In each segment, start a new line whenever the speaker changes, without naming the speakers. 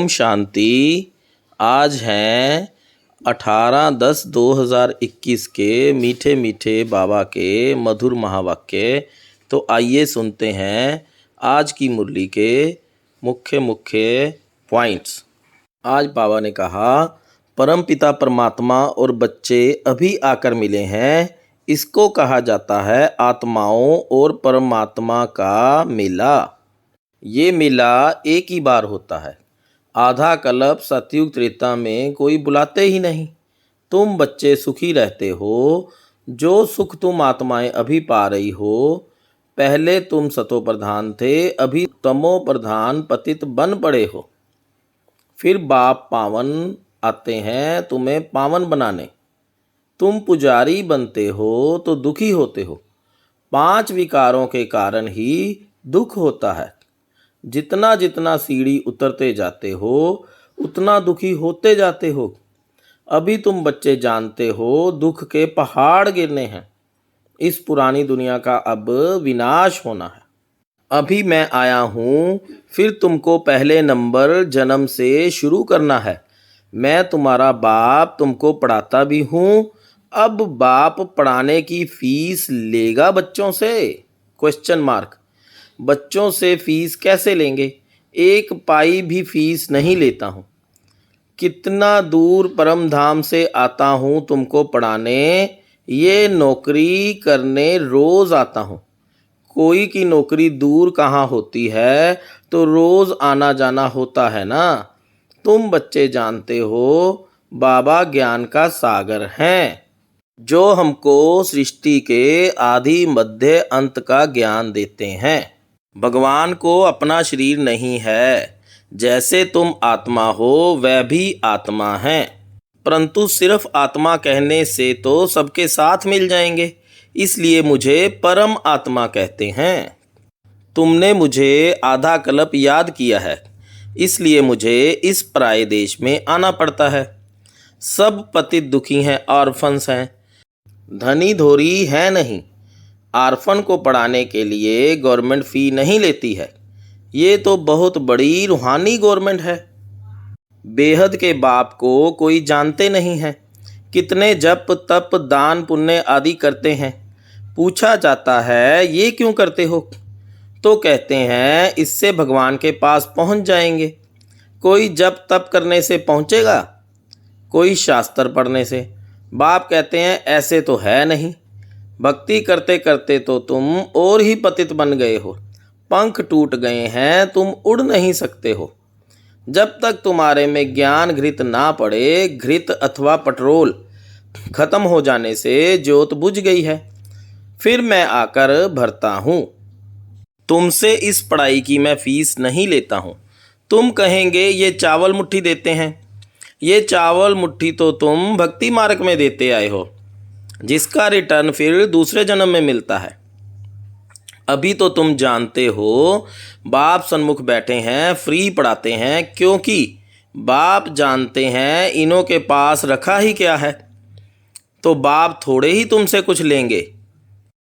शांति। आज हैं 18/10/2021 के मीठे मीठे बाबा के मधुर महावाक्य। तो आइए सुनते हैं आज की मुरली के मुख्य मुख्य पॉइंट्स। आज बाबा ने कहा, परमपिता परमात्मा और बच्चे अभी आकर मिले हैं। इसको कहा जाता है आत्माओं और परमात्मा का मेला। ये मेला एक ही बार होता है। आधा कल्प सतयुग त्रेता में कोई बुलाते ही नहीं। तुम बच्चे सुखी रहते हो। जो सुख तुम आत्माएं अभी पा रही हो, पहले तुम सतो प्रधान थे, अभी तमो प्रधान पतित बन पड़े हो। फिर बाप पावन आते हैं तुम्हें पावन बनाने। तुम पुजारी बनते हो तो दुखी होते हो। 5 विकारों के कारण ही दुख होता है। जितना जितना सीढ़ी उतरते जाते हो उतना दुखी होते जाते हो। अभी तुम बच्चे जानते हो दुख के पहाड़ गिरने हैं। इस पुरानी दुनिया का अब विनाश होना है। अभी मैं आया हूँ, फिर तुमको पहले नंबर जन्म से शुरू करना है। मैं तुम्हारा बाप, तुमको पढ़ाता भी हूँ। अब बाप पढ़ाने की फीस लेगा बच्चों से? Question mark. बच्चों से फीस कैसे लेंगे? 1 पाई भी फीस नहीं लेता हूँ। कितना दूर परम धाम से आता हूँ तुमको पढ़ाने। ये नौकरी करने रोज़ आता हूँ। कोई की नौकरी दूर कहाँ होती है, तो रोज़ आना जाना होता है ना। तुम बच्चे जानते हो बाबा ज्ञान का सागर हैं, जो हमको सृष्टि के आदि मध्य अंत का ज्ञान देते हैं। भगवान को अपना शरीर नहीं है। जैसे तुम आत्मा हो वह भी आत्मा हैं, परंतु सिर्फ आत्मा कहने से तो सबके साथ मिल जाएंगे। इसलिए मुझे परम आत्मा कहते हैं। तुमने मुझे आधा कल्प याद किया है, इसलिए मुझे इस पराये देश में आना पड़ता है। सब पतित दुखी हैं, ऑर्फन्स हैं, धनी धोरी है नहीं। आर्फन को पढ़ाने के लिए गवर्नमेंट फ़ी नहीं लेती है। ये तो बहुत बड़ी रूहानी गवर्नमेंट है। बेहद के बाप को कोई जानते नहीं है। कितने जप तप दान पुण्य आदि करते हैं। पूछा जाता है ये क्यों करते हो, तो कहते हैं इससे भगवान के पास पहुंच जाएंगे। कोई जप तप करने से पहुंचेगा, कोई शास्त्र पढ़ने से। बाप कहते हैं ऐसे तो है नहीं। भक्ति करते करते तो तुम और ही पतित बन गए हो। पंख टूट गए हैं, तुम उड़ नहीं सकते हो। जब तक तुम्हारे में ज्ञान घृत ना पड़े, घृत अथवा पेट्रोल खत्म हो जाने से ज्योत बुझ गई है। फिर मैं आकर भरता हूँ। तुमसे इस पढ़ाई की मैं फीस नहीं लेता हूँ। तुम कहेंगे ये चावल मुट्ठी देते हैं। ये चावल मुट्ठी तो तुम भक्ति मार्ग में देते आए हो, जिसका रिटर्न फिर दूसरे जन्म में मिलता है। अभी तो तुम जानते हो बाप सन्मुख बैठे हैं, फ्री पढ़ाते हैं, क्योंकि बाप जानते हैं इन्हों के पास रखा ही क्या है। तो बाप थोड़े ही तुमसे कुछ लेंगे।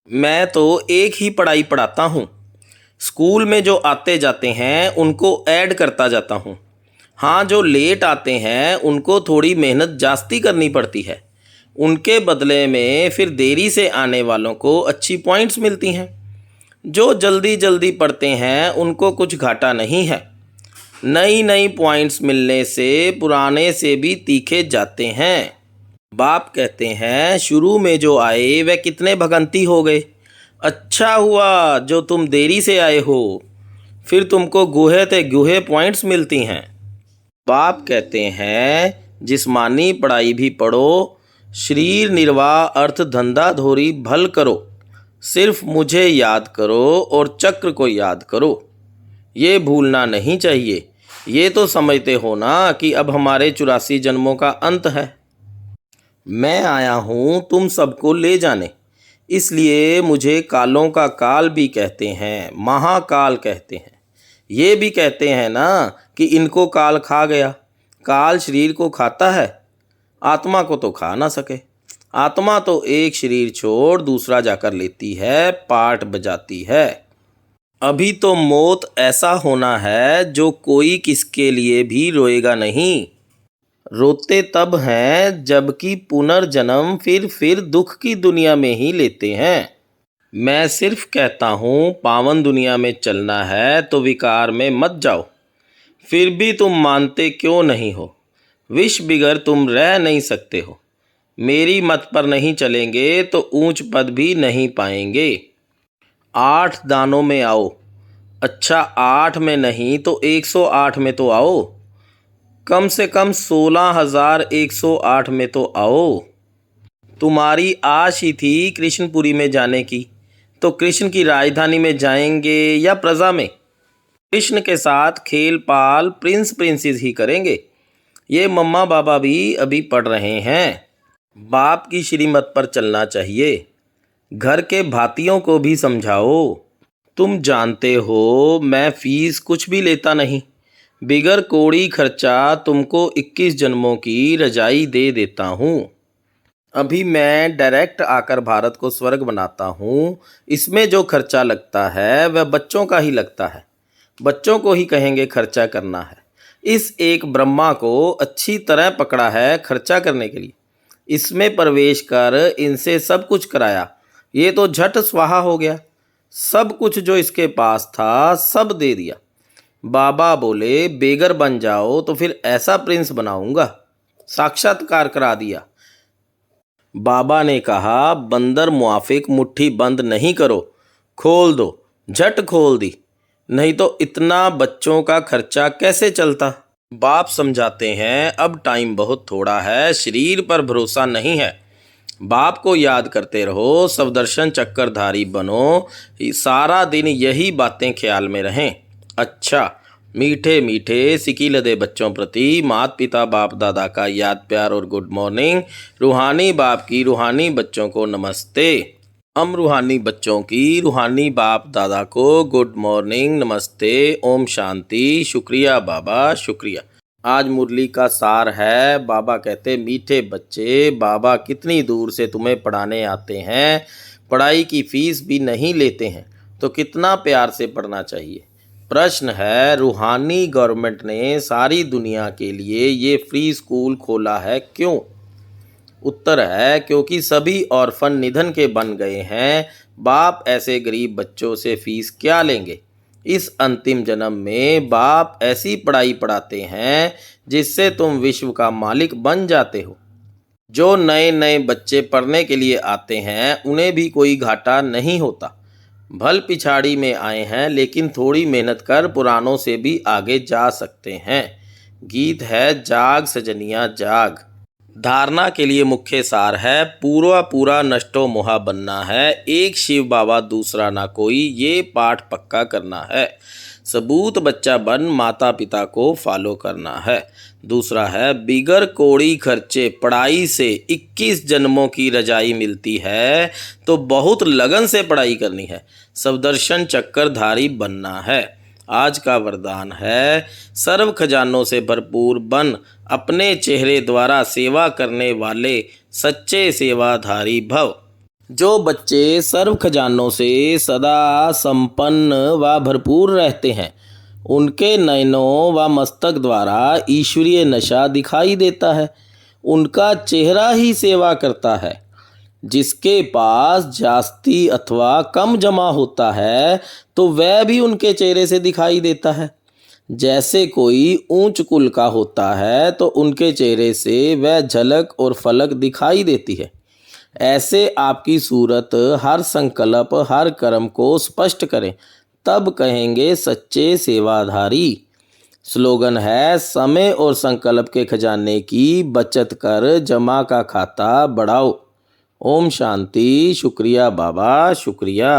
मैं तो एक ही पढ़ाई पढ़ाता हूँ। स्कूल में जो आते जाते हैं उनको ऐड करता जाता हूँ। हाँ, जो लेट आते हैं उनको थोड़ी मेहनत जास्ती करनी पड़ती है। उनके बदले में फिर देरी से आने वालों को अच्छी पॉइंट्स मिलती हैं। जो जल्दी जल्दी पढ़ते हैं उनको कुछ घाटा नहीं है। नई नई पॉइंट्स मिलने से पुराने से भी तीखे जाते हैं। बाप कहते हैं शुरू में जो आए वह कितने भगंती हो गए। अच्छा हुआ जो तुम देरी से आए हो, फिर तुमको गुहे ते गुहे पॉइंट्स मिलती हैं। बाप कहते हैं जिस्मानी पढ़ाई भी पढ़ो, शरीर निर्वाह अर्थ धंधा धोरी भल करो। सिर्फ मुझे याद करो और चक्र को याद करो। ये भूलना नहीं चाहिए। ये तो समझते हो ना कि अब हमारे 84 जन्मों का अंत है। मैं आया हूँ तुम सबको ले जाने। इसलिए मुझे कालों का काल भी कहते हैं, महाकाल कहते हैं। ये भी कहते हैं ना कि इनको काल खा गया। काल शरीर को खाता है, आत्मा को तो खा ना सके। आत्मा तो एक शरीर छोड़ दूसरा जाकर लेती है, पाठ बजाती है। अभी तो मौत ऐसा होना है जो कोई किसके लिए भी रोएगा नहीं। रोते तब हैं जबकि पुनर्जन्म फिर दुख की दुनिया में ही लेते हैं। मैं सिर्फ कहता हूँ पावन दुनिया में चलना है तो विकार में मत जाओ। फिर भी तुम मानते क्यों नहीं हो? विष बिगर तुम रह नहीं सकते हो। मेरी मत पर नहीं चलेंगे तो ऊंच पद भी नहीं पाएंगे। 8 दानों में आओ। अच्छा 8 में नहीं तो 108 में तो आओ। कम से कम 16,108 में तो आओ। तुम्हारी आश ही थी कृष्णपुरी में जाने की, तो कृष्ण की राजधानी में जाएंगे या प्रजा में? कृष्ण के साथ खेल पाल प्रिंस प्रिंसेस ही करेंगे। ये मम्मा बाबा भी अभी पढ़ रहे हैं। बाप की श्रीमत पर चलना चाहिए। घर के भातियों को भी समझाओ। तुम जानते हो मैं फीस कुछ भी लेता नहीं। बिगर कोड़ी खर्चा तुमको 21 जन्मों की रजाई दे देता हूँ। अभी मैं डायरेक्ट आकर भारत को स्वर्ग बनाता हूँ। इसमें जो खर्चा लगता है वह बच्चों का ही लगता है। बच्चों को ही कहेंगे खर्चा करना है। इस एक ब्रह्मा को अच्छी तरह पकड़ा है खर्चा करने के लिए। इसमें प्रवेश कर इनसे सब कुछ कराया। ये तो झट स्वाहा हो गया। सब कुछ जो इसके पास था सब दे दिया। बाबा बोले बेगर बन जाओ तो फिर ऐसा प्रिंस बनाऊंगा। साक्षात्कार करा दिया। बाबा ने कहा बंदर मुआफिक मुट्ठी बंद नहीं करो, खोल दो। झट खोल दी, नहीं तो इतना बच्चों का खर्चा कैसे चलता। बाप समझाते हैं अब टाइम बहुत थोड़ा है, शरीर पर भरोसा नहीं है। बाप को याद करते रहो, सवदर्शन चक्रधारी बनो। सारा दिन यही बातें ख्याल में रहें। अच्छा मीठे मीठे सिकीलदे बच्चों प्रति माता पिता बाप दादा का याद प्यार और गुड मॉर्निंग। रूहानी बाप की रूहानी बच्चों को नमस्ते। हम रूहानी बच्चों की रूहानी बाप दादा को गुड मॉर्निंग नमस्ते। ओम शांति। शुक्रिया बाबा शुक्रिया। आज मुरली का सार है। बाबा कहते मीठे बच्चे, बाबा कितनी दूर से तुम्हें पढ़ाने आते हैं। पढ़ाई की फीस भी नहीं लेते हैं तो कितना प्यार से पढ़ना चाहिए। प्रश्न है रूहानी गवर्नमेंट ने सारी दुनिया के लिए ये फ्री स्कूल खोला है क्यों? उत्तर है क्योंकि सभी ऑर्फन निधन के बन गए हैं। बाप ऐसे गरीब बच्चों से फीस क्या लेंगे। इस अंतिम जन्म में बाप ऐसी पढ़ाई पढ़ाते हैं जिससे तुम विश्व का मालिक बन जाते हो। जो नए नए बच्चे पढ़ने के लिए आते हैं उन्हें भी कोई घाटा नहीं होता। भल पिछाड़ी में आए हैं लेकिन थोड़ी मेहनत कर पुरानों से भी आगे जा सकते हैं। गीत है जाग सजनिया जाग। धारणा के लिए मुख्य सार है पूरा पूरा नष्टो मोहा बनना है। एक शिव बाबा दूसरा ना कोई, ये पाठ पक्का करना है। सबूत बच्चा बन माता पिता को फॉलो करना है। दूसरा है बिगर कोड़ी खर्चे पढ़ाई से 21 जन्मों की रजाई मिलती है तो बहुत लगन से पढ़ाई करनी है। सवदर्शन चक्रधारी बनना है। आज का वरदान है सर्व खजानों से भरपूर बन अपने चेहरे द्वारा सेवा करने वाले सच्चे सेवाधारी भव। जो बच्चे सर्व खजानों से सदा संपन्न व भरपूर रहते हैं उनके नयनों व मस्तक द्वारा ईश्वरीय नशा दिखाई देता है। उनका चेहरा ही सेवा करता है। जिसके पास जास्ती अथवा कम जमा होता है तो वह भी उनके चेहरे से दिखाई देता है। जैसे कोई ऊंच कुल का होता है तो उनके चेहरे से वह झलक और फलक दिखाई देती है। ऐसे आपकी सूरत हर संकल्प हर कर्म को स्पष्ट करें, तब कहेंगे सच्चे सेवाधारी। स्लोगन है समय और संकल्प के खजाने की बचत कर जमा का खाता बढ़ाओ। ओम शांति। शुक्रिया बाबा शुक्रिया।